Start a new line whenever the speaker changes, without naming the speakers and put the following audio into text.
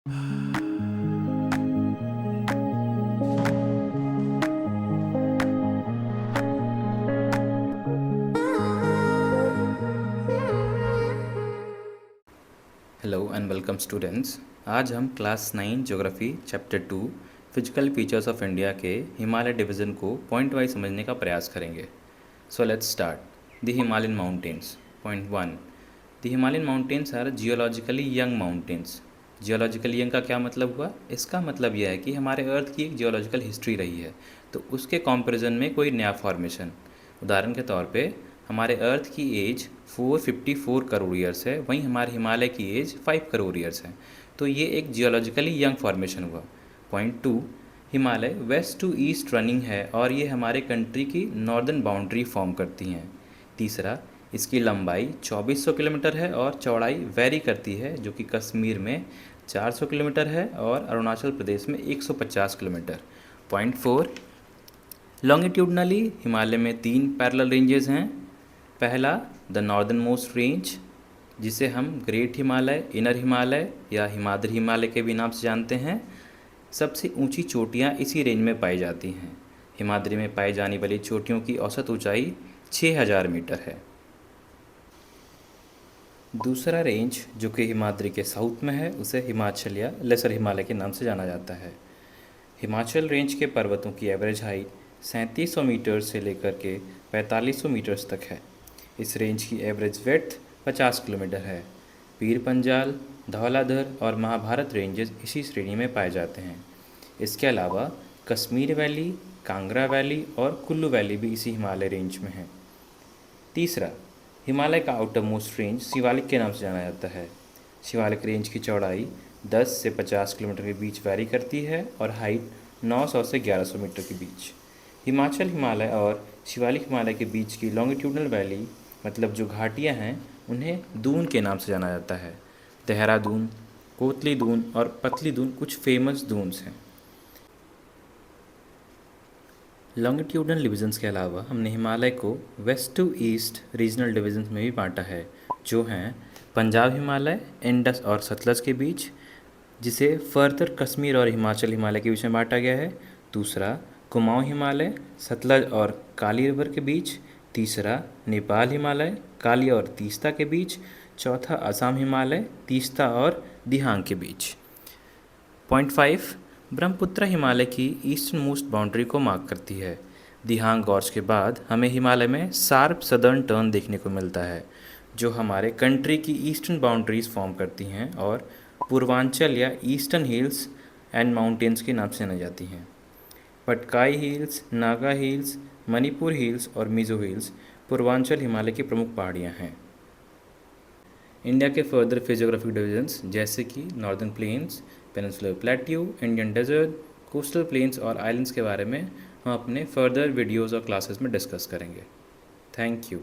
Hello and welcome students. आज हम class 9 geography chapter 2 physical features of India के Himalaya division को पॉइंट वाइज समझने का प्रयास करेंगे। So let's start. The Himalayan mountains. Point 1, the Himalayan mountains are geologically young mountains. Geologically young का क्या मतलब हुआ? इसका मतलब यह है कि हमारे अर्थ की एक जियोलॉजिकल हिस्ट्री रही है, तो उसके कंपैरिजन में कोई नया फॉर्मेशन। उदाहरण के तौर पे हमारे अर्थ की एज 454 करोड़ ईयर्स है, वहीं हमारे हिमालय की एज 5 करोड़ ईयर्स है, तो ये एक जियोलॉजिकली यंग फॉर्मेशन हुआ। Point 2, Himalaya west to east running है और ये हमारे कंट्री की नॉर्दर्न बाउंड्री फॉर्म करती हैं। तीसरा, इसकी लंबाई 2400 किलोमीटर है और चौड़ाई वेरी करती है, जो कि कश्मीर में 400 किलोमीटर है और अरुणाचल प्रदेश में 150 किलोमीटर। पॉइंट 4, लॉन्गिट्यूडनली हिमालय में 3 पैरेलल रेंजेस हैं। पहला द नॉर्दर्न मोस्ट रेंज, जिसे हम ग्रेट हिमालय, इनर हिमालय या हिमाद्री हिमालय के भी नाम से जानते हैं। सबसे ऊंची चोटियां इसी रेंज में पाई जाती हैं। हिमाद्री में पाई जाने वाली चोटियों की औसत ऊंचाई 6000 मीटर है। दूसरा रेंज जो कि हिमाद्री के साउथ में है, उसे हिमाचल या लेसर हिमालय के नाम से जाना जाता है। हिमाचल रेंज के पर्वतों की एवरेज हाइट 3700 मीटर से लेकर के 4500 मीटर्स तक है। इस रेंज की एवरेज विड्थ 50 किलोमीटर है। पीर पंजाल, धौलाधर और महाभारत रेंजेस इसी श्रेणी में पाए जाते हैं। इसके अलावा कश्मीर वैली, कांगड़ा वैली और कुल्लू वैली भी इसी हिमालय रेंज में है। तीसरा, हिमालय का आउटर मोस्ट रेंज शिवालिक के नाम से जाना जाता है। शिवालिक रेंज की चौड़ाई 10 से 50 किलोमीटर के बीच वैरी करती है और हाइट 900 से 1100 मीटर के बीच। हिमाचल हिमालय और शिवालिक हिमालय के बीच की लॉन्गिट्यूडनल वैली, मतलब जो घाटियाँ हैं, उन्हें दून के नाम से जाना जाता है। देहरादून, कोतली दून और पतली दून कुछ फेमस दून्स हैं। लॉन्गिट्यूडनल डिविजन्स के अलावा हमने हिमालय को west to east regional divisions में भी बांटा है, जो हैं पंजाब हिमालय, इंडस और सतलज के बीच, जिसे फर्दर कश्मीर और हिमाचल हिमालय के बीच में बांटा गया है। दूसरा, कुमाऊं हिमालय, सतलज और काली रिवर के बीच। तीसरा, नेपाल हिमालय, काली और तीस्ता के बीच। चौथा, असम हिमालय, तीस्ता और दिहांग के बीच। पॉइंट 5, ब्रह्मपुत्र हिमालय की ईस्टर्न मोस्ट बाउंड्री को मार्क करती है। दिहांग गॉर्ज के बाद हमें हिमालय में शार्प सदर्न टर्न देखने को मिलता है, जो हमारे कंट्री की ईस्टर्न बाउंड्रीज फॉर्म करती हैं और पूर्वांचल या ईस्टर्न हिल्स एंड माउंटेन्स के नाम से जानी जाती हैं। Patkai hills, Naga hills, Manipur hills और मिजो हिल्स पूर्वांचल हिमालय की प्रमुख पहाड़ियाँ हैं। इंडिया के फर्दर फिजियोग्राफिक डिविजन्स जैसे कि northern plains, peninsular plateau, Indian desert, coastal plains और आइलैंड्स के बारे में हम अपने फर्दर वीडियोज़ और क्लासेस में डिस्कस करेंगे। Thank you.